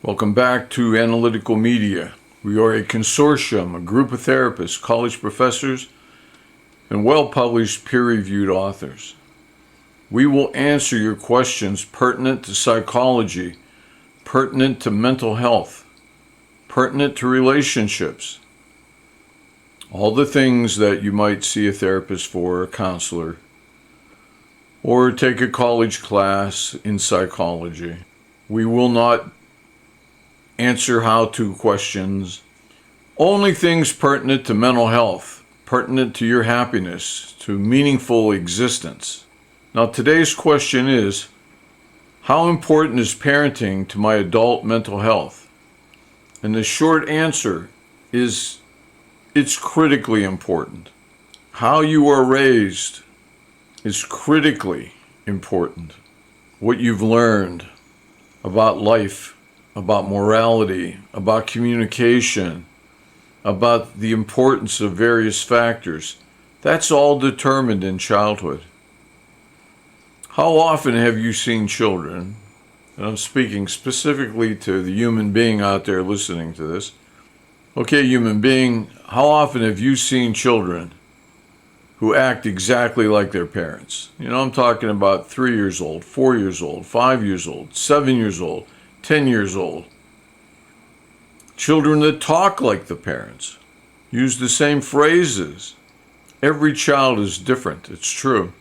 Welcome back to Analytical Media. We are a consortium, a group of therapists, college professors, and well-published peer-reviewed authors. We will answer your questions pertinent to psychology, pertinent to mental health, pertinent to relationships, all the things that you might see a therapist for, a counselor, or take a college class in psychology. We will not answer how-to questions, only things pertinent to mental health, pertinent to your happiness, to meaningful existence. Now, today's question is, how important is parenting to my adult mental health? And the short answer is, it's critically important. How you are raised is critically important. What you've learned about life, about morality, about communication, about the importance of various factors, that's all determined in childhood. How often have you seen children, and I'm speaking specifically to the human being out there listening to this. Okay, human being, how often have you seen children who act exactly like their parents? You know, I'm talking about 3 years old, 4 years old, 5 years old, 7 years old, 10 years old. Children that talk like the parents, use the same phrases. Every child is different, it's true.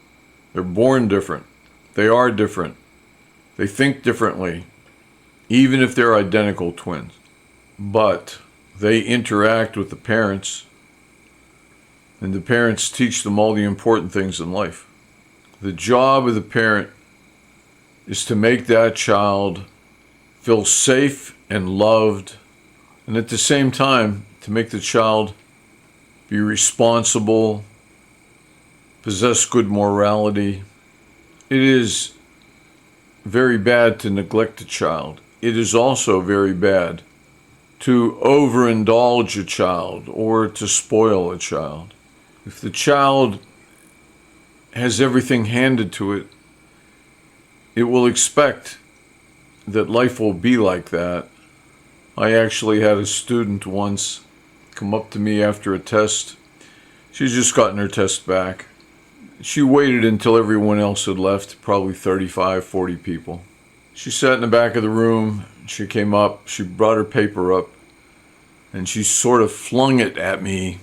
They're born different. They are different. They think differently, even if they're identical twins. But they interact with the parents, and the parents teach them all the important things in life. The job of the parent is to make that child feel safe and loved, and at the same time, to make the child be responsible, possess good morality. It is very bad to neglect a child. It is also very bad to overindulge a child or to spoil a child. If the child has everything handed to it, it will expect that life will be like that. I actually had a student once come up to me after a test. She'd just gotten her test back. She waited until everyone else had left, probably 35, 40 people. She sat in the back of the room. She came up, she brought her paper up, and she sort of flung it at me.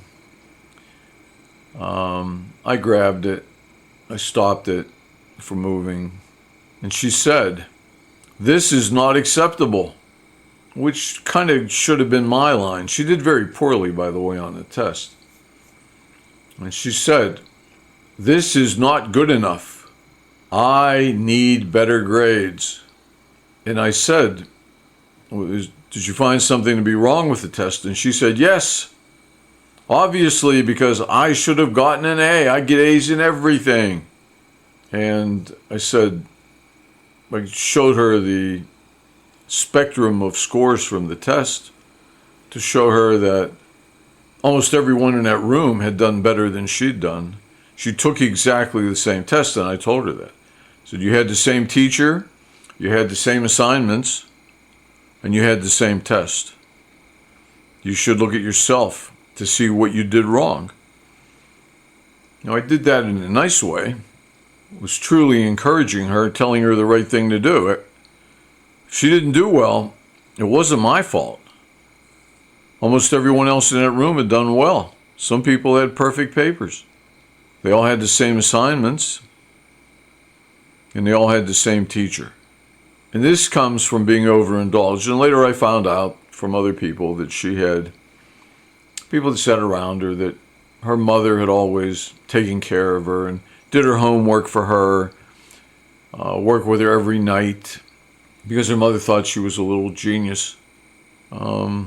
I grabbed it. I stopped it from moving. And she said, "This is not acceptable," which kind of should have been my line. She did very poorly, by the way, on the test. And she said, "This is not good enough. I need better grades." And I said, "Did you find something to be wrong with the test?" And she said, "Yes, obviously, because I should have gotten an A. I get A's in everything." And I said, I showed her the spectrum of scores from the test to show her that almost everyone in that room had done better than she'd done. She took exactly the same test, and I told her that. So you had the same teacher, you had the same assignments, and you had the same test. You should look at yourself to see what you did wrong. Now, I did that in a nice way. I was truly encouraging her, telling her the right thing to do. If she didn't do well, it wasn't my fault. Almost everyone else in that room had done well. Some people had perfect papers. They all had the same assignments, and they all had the same teacher. And this comes from being overindulged. And later I found out from other people that she had people that sat around her, that her mother had always taken care of her and did her homework for her, worked with her every night, because her mother thought she was a little genius. But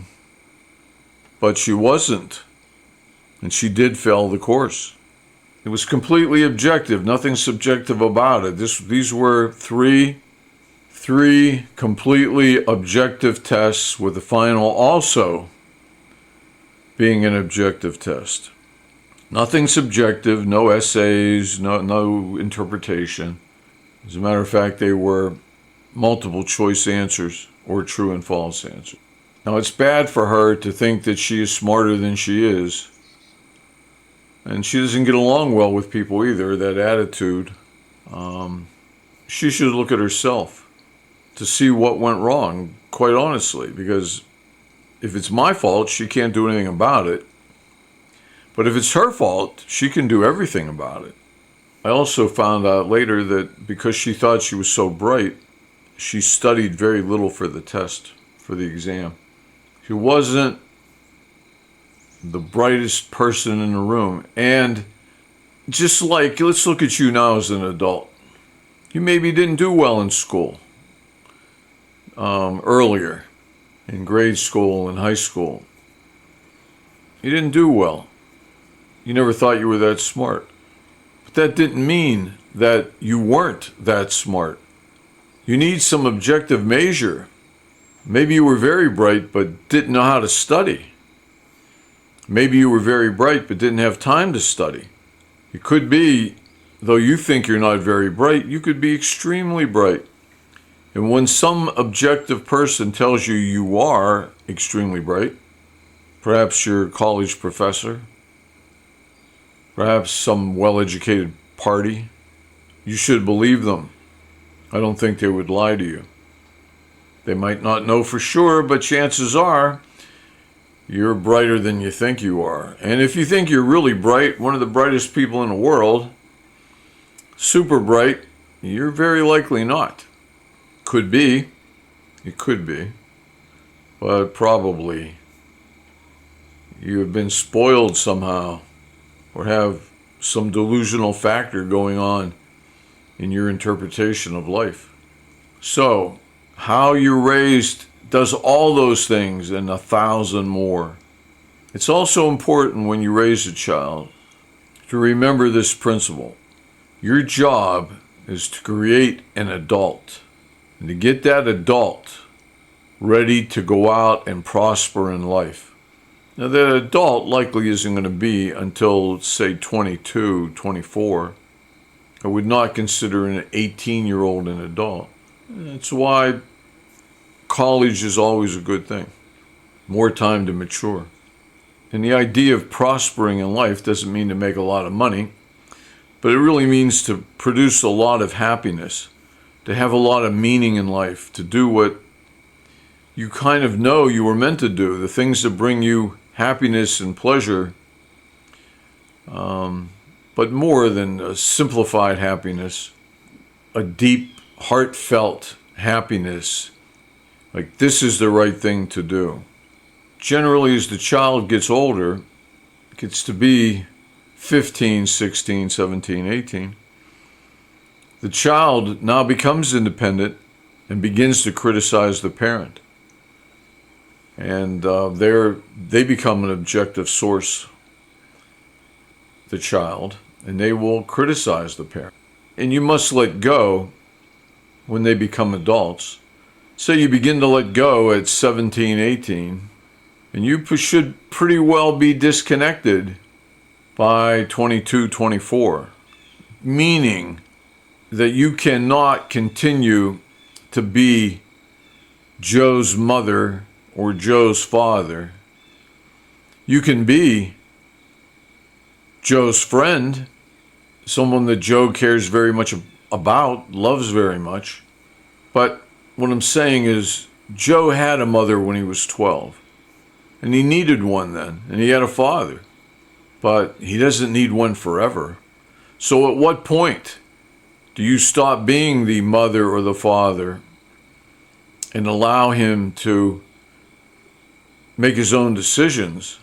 she wasn't. And she did fail the course. It was completely objective, nothing subjective about it. These were three completely objective tests, with the final also being an objective test. Nothing subjective, no essays, no interpretation. As a matter of fact, they were multiple choice answers. or true and false answers. Now, it's bad for her to think that she is smarter than she is. And she doesn't get along well with people either, that attitude. She should look at herself to see what went wrong, quite honestly, because if it's my fault, she can't do anything about it. But if it's her fault, she can do everything about it. I also found out later that because she thought she was so bright, she studied very little for the test, for the exam. She wasn't the brightest person in the room. And just like, let's look at you now as an adult. You maybe didn't do well in school earlier, in grade school and high school. You didn't do well. You never thought you were that smart. But that didn't mean that you weren't that smart. You need some objective measure. Maybe you were very bright but didn't know how to study. Maybe you were very bright but didn't have time to study. It could be, though you think you're not very bright, you could be extremely bright. And when some objective person tells you you are extremely bright, perhaps your college professor, perhaps some well-educated party, you should believe them. I don't think they would lie to you. They might not know for sure, but chances are you're brighter than you think you are. And if you think you're really bright, one of the brightest people in the world, super bright, you're very likely not. Could be. It could be. But probably you have been spoiled somehow or have some delusional factor going on in your interpretation of life. So, how you're raised does all those things and 1,000 more. It's also important when you raise a child to remember this principle. Your job is to create an adult and to get that adult ready to go out and prosper in life. Now, that adult likely isn't going to be until, say, 22, 24. I would not consider an 18-year-old an adult. That's why college is always a good thing. More time to mature. And the idea of prospering in life doesn't mean to make a lot of money, but it really means to produce a lot of happiness, to have a lot of meaning in life, to do what you kind of know you were meant to do, the things that bring you happiness and pleasure, but more than a simplified happiness, a deep, heartfelt happiness, like this is the right thing to do. Generally, as the child gets older, gets to be 15, 16, 17, 18, the child now becomes independent and begins to criticize the parent. And they become an objective source, the child, and they will criticize the parent. And you must let go when they become adults. So you begin to let go at 17, 18, and you should pretty well be disconnected by 22, 24, meaning that you cannot continue to be Joe's mother or Joe's father. You can be Joe's friend, someone that Joe cares very much about, loves very much. But what I'm saying is, Joe had a mother when he was 12, and he needed one then, and he had a father, but he doesn't need one forever. So at what point do you stop being the mother or the father and allow him to make his own decisions?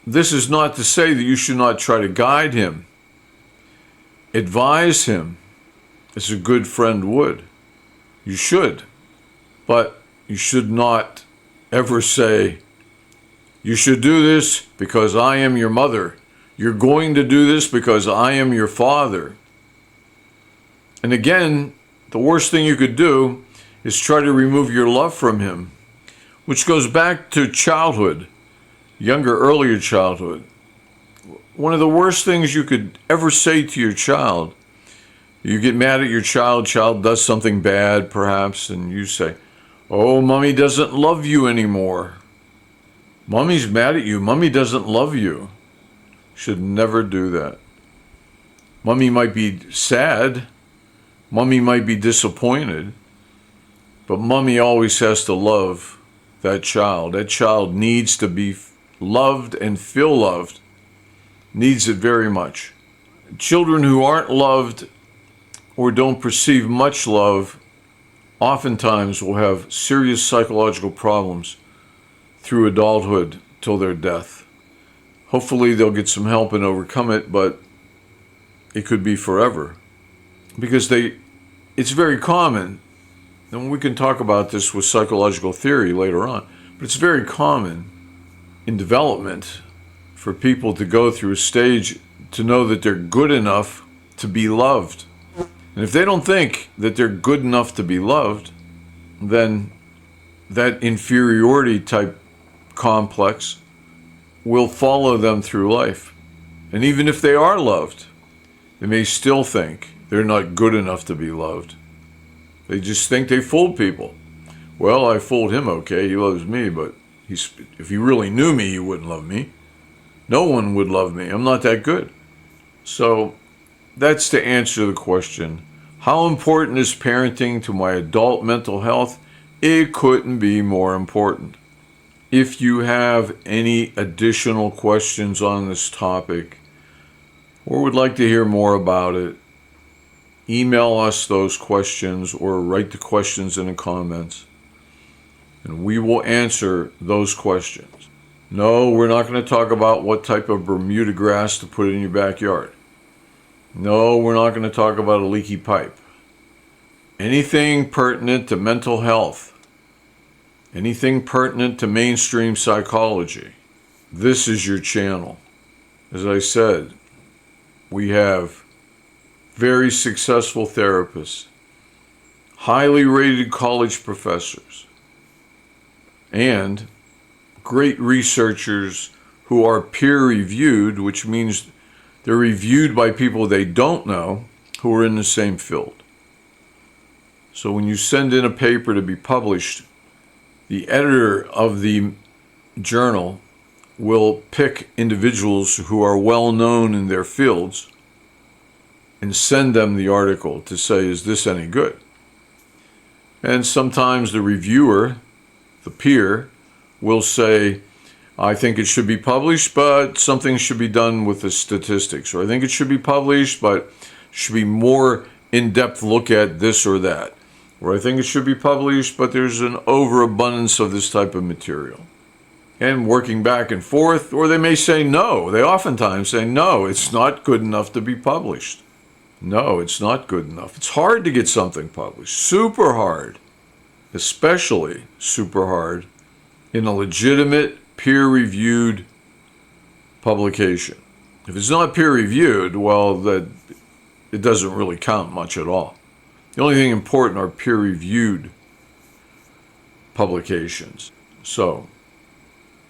This is not to say that you should not try to guide him, advise him, as a good friend would. You should, but you should not ever say, you should do this because I am your mother. You're going to do this because I am your father. And again, the worst thing you could do is try to remove your love from him, which goes back to childhood, earlier childhood. One of the worst things you could ever say to your child, you get mad at your child does something bad perhaps, and you say, Oh, mommy doesn't love you anymore. Mommy's mad at you. Mommy doesn't love you. Should never do that. Mommy might be sad. Mommy might be disappointed. But mommy always has to love that child. That child needs to be loved and feel loved. Needs it very much. Children who aren't loved or don't perceive much love oftentimes will have serious psychological problems through adulthood till their death. Hopefully they'll get some help and overcome it, but it could be forever. Because it's very common, and we can talk about this with psychological theory later on, but it's very common in development for people to go through a stage to know that they're good enough to be loved. And if they don't think that they're good enough to be loved, then that inferiority type complex will follow them through life. And even if they are loved, they may still think they're not good enough to be loved. They just think they fooled people. Well, I fooled him, okay, he loves me, but if he really knew me, he wouldn't love me. No one would love me. I'm not that good. So that's to answer the question, how important is parenting to my adult mental health? It couldn't be more important. If you have any additional questions on this topic or would like to hear more about it, email us those questions or write the questions in the comments, and we will answer those questions. No, we're not going to talk about what type of Bermuda grass to put in your backyard. No, we're not going to talk about a leaky pipe. Anything pertinent to mental health, anything pertinent to mainstream psychology, this is your channel. As I said, we have very successful therapists, highly rated college professors, and great researchers who are peer-reviewed, which means they're reviewed by people they don't know who are in the same field. So when you send in a paper to be published, the editor of the journal will pick individuals who are well known in their fields and send them the article to say, is this any good? And sometimes the reviewer, the peer, will say, I think it should be published, but something should be done with the statistics. Or I think it should be published, but should be more in-depth look at this or that. Or I think it should be published, but there's an overabundance of this type of material. And working back and forth, or they may say no. They oftentimes say, no, it's not good enough to be published. No, it's not good enough. It's hard to get something published. Super hard. Especially super hard in a legitimate peer-reviewed publication. If it's not peer-reviewed, well, that it doesn't really count much at all. The only thing important are peer-reviewed publications. So,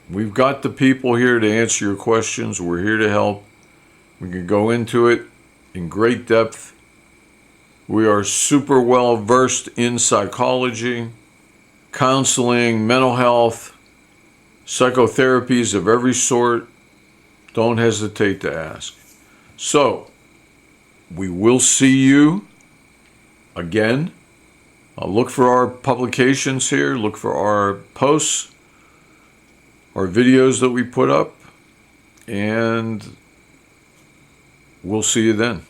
we've got the people here to answer your questions. We're here to help. We can go into it in great depth. We are super well versed in psychology, counseling, mental health, psychotherapies of every sort. Don't hesitate to ask. So, we will see you again. Look for our publications here. Look for our posts, our videos that we put up, and we'll see you then.